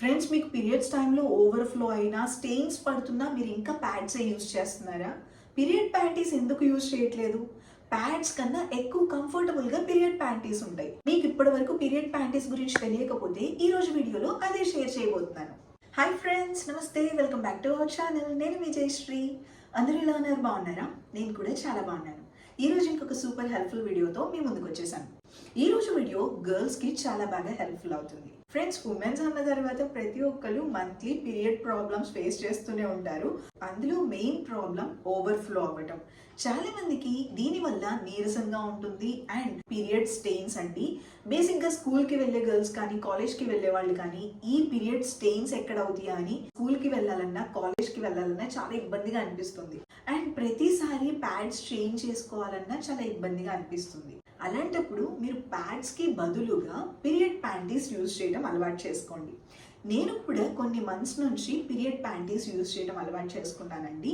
Friends, మీకు periods టైంలో overflow అయినా, స్టెయిన్స్ పడుతున్నా మీరు ఇంకా ప్యాడ్సే యూజ్ చేస్తున్నారా? పీరియడ్ ప్యాంటీస్ ఎందుకు యూజ్ చేయట్లేదు? ప్యాడ్స్ కన్నా ఎక్కువ కంఫర్టబుల్‌గా పీరియడ్ ప్యాంటీస్ ఉంటాయి. మీకు ఇప్పటివరకు పీరియడ్ ప్యాంటీస్ గురించి తెలియకపోతే ఈ రోజు వీడియోలో అదే షేర్ చేయబోతున్నాను. హాయ్ ఫ్రెండ్స్, నమస్తే, welcome back to our channel. నేను మీ జయశ్రీ. అందరూ ఎలా ఉన్నారు? బాగున్నారా? నేను కూడా చాలా బాగున్నాను. ఈ రోజు ఇంకొక సూపర్ హెల్ప్ఫుల్ వీడియోతో మీ ముందుకు వచ్చేసాను. ఈ రోజు వీడియో గర్ల్స్కి చాలా బాగా హెల్ప్ఫుల్ అవుతుంది. ఫ్రెండ్స్, ఉమెన్స్ అన్న తర్వాత ప్రతి ఒక్కరు మంత్లీ పీరియడ్ ప్రాబ్లమ్స్ ఫేస్ చేస్తూనే ఉంటారు. అందులో మెయిన్ ప్రాబ్లం ఓవర్ఫ్లో అవ్వటం. చాలా మందికి దీనివల్ల నీరసంగా ఉంటుంది అండ్ పీరియడ్ స్టెయిన్స్ అండి. బేసిక్గా స్కూల్కి వెళ్ళే గర్ల్స్ కానీ కాలేజ్కి వెళ్ళే వాళ్ళు కానీ ఈ పీరియడ్ స్టెయిన్స్ ఎక్కడ అవుతాయా అని స్కూల్కి వెళ్ళాలన్నా కాలేజ్కి వెళ్ళాలన్నా చాలా ఇబ్బందిగా అనిపిస్తుంది. అండ్ ప్రతిసారి ప్యాడ్స్ చేంజ్ చేసుకోవాలన్నా చాలా ఇబ్బందిగా అనిపిస్తుంది. అలాంటప్పుడు మీరు ప్యాడ్స్కి బదులుగా పీరియడ్ ప్యాంటీస్ యూజ్ చేయడం అలవాటు చేసుకోండి. నేను కూడా కొన్ని మంత్స్ నుంచి పీరియడ్ ప్యాంటీస్ యూజ్ చేయడం అలవాటు చేసుకున్నానండి.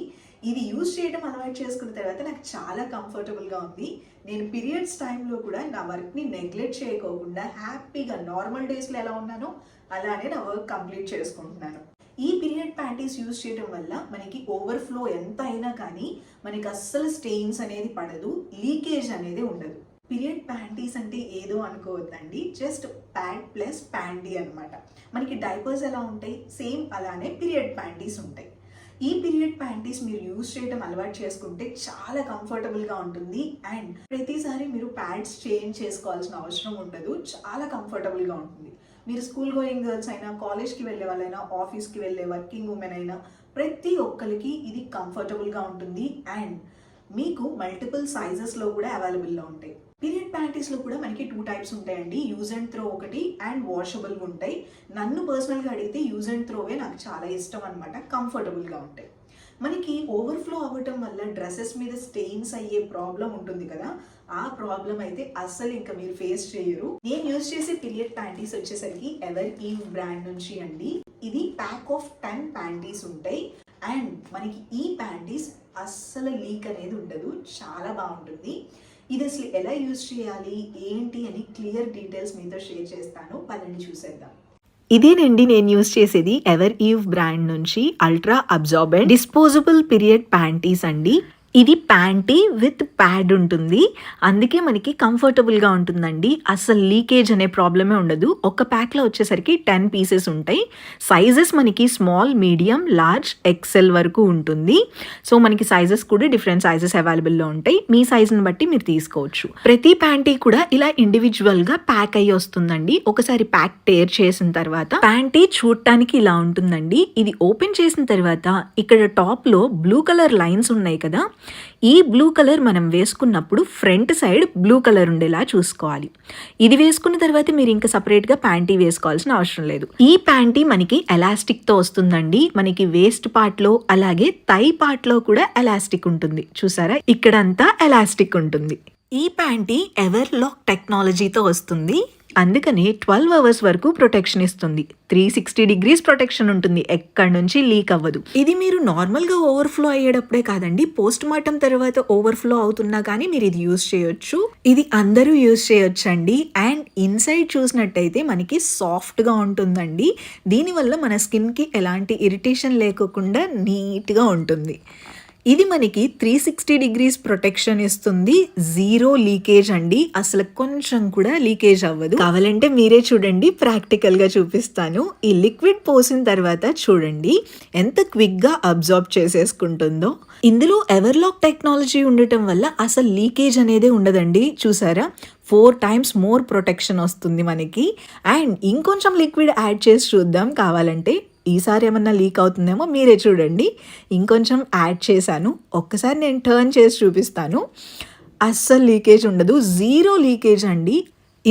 ఇది యూజ్ చేయడం అలవాటు చేసుకున్న తర్వాత నాకు చాలా కంఫర్టబుల్గా ఉంది. నేను పీరియడ్స్ టైంలో కూడా నా వర్క్ని నెగ్లెక్ట్ చేయకోకుండా హ్యాపీగా నార్మల్ డేస్లో ఎలా ఉన్నానో అలానే నా వర్క్ కంప్లీట్ చేసుకుంటున్నాను. ఈ పీరియడ్ ప్యాంటీస్ యూజ్ చేయడం వల్ల మనకి ఓవర్ఫ్లో ఎంత అయినా కానీ మనకి అస్సలు స్టెయిన్స్ అనేది పడదు, లీకేజ్ అనేది ఉండదు. పీరియడ్ ప్యాంటీస్ అంటే ఏదో అనుకోవద్దండి, జస్ట్ ప్యాడ్ ప్లస్ ప్యాంటీ అనమాట. మనకి డైపర్స్ ఎలా ఉంటాయి, సేమ్ అలానే పీరియడ్ ప్యాంటీస్ ఉంటాయి. ఈ పీరియడ్ ప్యాంటీస్ మీరు యూజ్ చేయడం అలవాటు చేసుకుంటే చాలా కంఫర్టబుల్గా ఉంటుంది అండ్ ప్రతిసారి మీరు ప్యాడ్స్ చేంజ్ చేసుకోవాల్సిన అవసరం ఉండదు. చాలా కంఫర్టబుల్గా ఉంటుంది. మీరు స్కూల్ గోయింగ్ గర్ల్స్ అయినా, కాలేజ్కి వెళ్ళే వాళ్ళైనా, ఆఫీస్కి వెళ్ళే వర్కింగ్ ఉమెన్ అయినా ప్రతి ఒక్కరికి ఇది కంఫర్టబుల్గా ఉంటుంది అండ్ మీకు మల్టిపుల్ సైజెస్లో కూడా అవైలబుల్లో ఉంటాయి. పీరియడ్ ప్యాంటీస్లో కూడా మనకి 2 టైప్స్ ఉంటాయండి. యూజ్ అండ్ త్రో ఒకటి అండ్ వాషబుల్ ఉంటాయి. నన్ను పర్సనల్గా అడిగితే యూజ్ అండ్ త్రోవే నాకు చాలా ఇష్టం అనమాట, కంఫర్టబుల్గా ఉంటాయి. మనకి ఓవర్ఫ్లో అవ్వటం వల్ల డ్రెస్సెస్ మీద స్టెయిన్స్ అయ్యే ప్రాబ్లం ఉంటుంది కదా, ఆ ప్రాబ్లం అయితే అస్సలు ఇంకా మీరు ఫేస్ చేయరు. నేను యూజ్ చేసే పీరియడ్ ప్యాంటీస్ వచ్చేసరికి ఎవర్ ఈవ్ బ్రాండ్ నుంచి అండి. ఇది ప్యాక్ ఆఫ్ 10 ప్యాంటీస్ ఉంటాయి అండ్ మనకి ఈ ప్యాంటీస్ అస్సలు లీక్ అనేది ఉండదు, చాలా బాగుంటుంది. ఇది అసలు ఎలా యూజ్ చేయాలి ఏంటి అని క్లియర్ డీటెయిల్స్ మీతో షేర్ చేస్తాను, పదండి చూసేద్దాం. ఇదేనండి నేను యూజ్ చేసేది ఎవర్ ఈవ్ బ్రాండ్ నుంచి ultra absorbent disposable period panties అండి. ఇది ప్యాంటీ విత్ ప్యాడ్ ఉంటుంది, అందుకే మనకి కంఫర్టబుల్గా ఉంటుందండి. అసలు లీకేజ్ అనే ప్రాబ్లమే ఉండదు. ఒక ప్యాక్లో వచ్చేసరికి 10 పీసెస్ ఉంటాయి. సైజెస్ మనకి స్మాల్, మీడియం, లార్జ్, ఎక్సెల్ వరకు ఉంటుంది. సో మనకి సైజెస్ కూడా డిఫరెంట్ సైజెస్ అవైలబుల్లో ఉంటాయి. మీ సైజుని బట్టి మీరు తీసుకోవచ్చు. ప్రతి ప్యాంటీ కూడా ఇలా ఇండివిజువల్గా ప్యాక్ అయ్యి వస్తుందండి. ఒకసారి ప్యాక్ టేర్ చేసిన తర్వాత ప్యాంటీ చూడటానికి ఇలా ఉంటుందండి. ఇది ఓపెన్ చేసిన తర్వాత ఇక్కడ టాప్లో బ్లూ కలర్ లైన్స్ ఉన్నాయి కదా, ఈ బ్లూ కలర్ మనం వేసుకున్నప్పుడు ఫ్రంట్ సైడ్ బ్లూ కలర్ ఉండేలా చూసుకోవాలి. ఇది వేసుకున్న తర్వాత మీరు ఇంకా సపరేట్గా ప్యాంటీ వేసుకోవాల్సిన అవసరం లేదు. ఈ ప్యాంటీ మనకి ఎలాస్టిక్తో వస్తుందండి. మనకి వేస్ట్ పార్ట్లో అలాగే థై పార్ట్లో కూడా ఎలాస్టిక్ ఉంటుంది. చూసారా, ఇక్కడంతా ఎలాస్టిక్ ఉంటుంది. ఈ ప్యాంటీ ఎవర్ లాక్ టెక్నాలజీతో వస్తుంది, అందుకని 12 అవర్స్ వరకు ప్రొటెక్షన్ ఇస్తుంది. 360 డిగ్రీస్ ప్రొటెక్షన్ ఉంటుంది, ఎక్కడి నుంచి లీక్ అవ్వదు. ఇది మీరు నార్మల్గా ఓవర్ఫ్లో అయ్యేటప్పుడే కాదండి, పోస్ట్ మార్టం తర్వాత ఓవర్ఫ్లో అవుతున్నా కానీ మీరు ఇది యూజ్ చేయొచ్చు. ఇది అందరూ యూజ్ చేయొచ్చు అండి. అండ్ ఇన్సైడ్ చూసినట్టయితే మనకి సాఫ్ట్గా ఉంటుందండి. దీనివల్ల మన స్కిన్కి ఎలాంటి ఇరిటేషన్ లేకోకుండా నీట్గా ఉంటుంది. ఇది మనకి 360 డిగ్రీస్ ప్రొటెక్షన్ ఇస్తుంది, 0 లీకేజ్ అండి. అసలు కొంచెం కూడా లీకేజ్ అవ్వదు. కావాలంటే మీరే చూడండి, ప్రాక్టికల్గా చూపిస్తాను. ఈ లిక్విడ్ పోసిన తర్వాత చూడండి ఎంత క్విక్గా అబ్జార్బ్ చేసేసుకుంటుందో. ఇందులో ఎవర్లాక్ టెక్నాలజీ ఉండటం వల్ల అసలు లీకేజ్ అనేది ఉండదండి. చూసారా, 4 times మోర్ ప్రొటెక్షన్ వస్తుంది మనకి. అండ్ ఇంకొంచెం లిక్విడ్ యాడ్ చేసి చూద్దాం కావాలంటే. ఈసారి ఏమన్నా లీక్ అవుతుందేమో, మీరే చూడండి. ఇంకొంచెం యాడ్ చేశాను, ఒక్కసారి నేను టర్న్ చేసి చూపిస్తాను. అస్సలు లీకేజ్ ఉండదు, 0 లీకేజ్ అండి.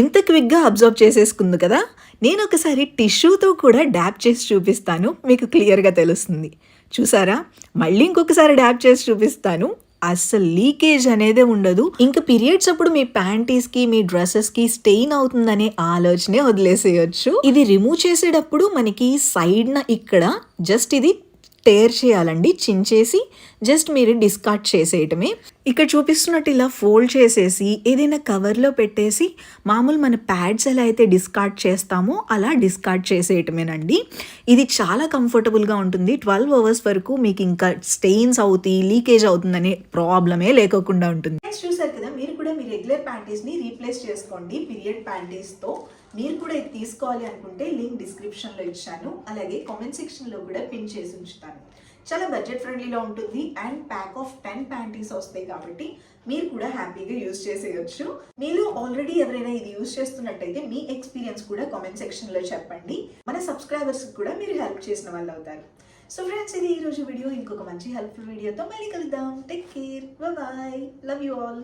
ఇంత క్విక్గా అబ్జర్వ్ చేసేసుకుంది కదా. నేను ఒకసారి టిష్యూతో కూడా డ్యాప్ చేసి చూపిస్తాను, మీకు క్లియర్గా తెలుస్తుంది. చూసారా, మళ్ళీ ఇంకొకసారి డ్యాప్ చేసి చూపిస్తాను. అస్సలు లీకేజ్ అనేది ఉండదు. ఇంకా పీరియడ్స్ అప్పుడు మీ ప్యాంటీస్కి, మీ డ్రెస్సెస్కి స్టెయిన్ అవుతుందనే ఆలోచనే వదిలేసేయచ్చు. ఇది రిమూవ్ చేసేటప్పుడు మనకి సైడ్న ఇక్కడ జస్ట్ ఇది టేర్ చేయాలండి, చించేసి జస్ట్ మీరు డిస్కార్డ్ చేసేయటమే. ఇక్కడ చూపిస్తున్నట్టు ఇలా ఫోల్డ్ చేసేసి ఏదైనా కవర్లో పెట్టేసి మామూలు మన ప్యాడ్స్ ఎలా అయితే డిస్కార్డ్ చేస్తామో అలా డిస్కార్డ్ చేసేయటమేనండి. ఇది చాలా కంఫర్టబుల్గా ఉంటుంది. 12 అవర్స్ వరకు మీకు ఇంకా స్టెయిన్స్ అవుతాయి, లీకేజ్ అవుతుందనే ప్రాబ్లమే లేకోకుండా ఉంటుంది. ఫ్రెండ్స్ చూసారు కదా, మీరు కూడా మీ రెగ్యులర్ ప్యాంటీస్ని రీప్లేస్ చేసుకోండి పీరియడ్ ప్యాంటీస్తో. మీరు కూడా ఇది తీసుకోవాలి అనుకుంటే లింక్ డిస్క్రిప్షన్లో ఇచ్చాను, అలాగే కామెంట్ సెక్షన్లో కూడా పిన్ చేసి ఉంచుతాను. చాలా బడ్జెట్ ఫ్రెండ్లీలో ఉంటుంది అండ్ ప్యాక్ ఆఫ్ 10 ప్యాంటీస్ వస్తాయి కాబట్టి మీరు కూడా హ్యాపీగా యూజ్ చేసేయచ్చు. మీలో ఆల్రెడీ ఎవరైనా ఇది యూజ్ చేస్తున్నట్టయితే మీ ఎక్స్పీరియన్స్ కూడా కామెంట్ సెక్షన్లో చెప్పండి. మన సబ్స్క్రైబర్స్కి కూడా మీరు హెల్ప్ చేసిన వాళ్ళు అవుతారు. సో ఫ్రెండ్స్, ఇది ఈరోజు వీడియో. ఇంకొక మంచి హెల్ప్ఫుల్ వీడియోతో మళ్ళీ కలుద్దాం. Take care, bye, love you all.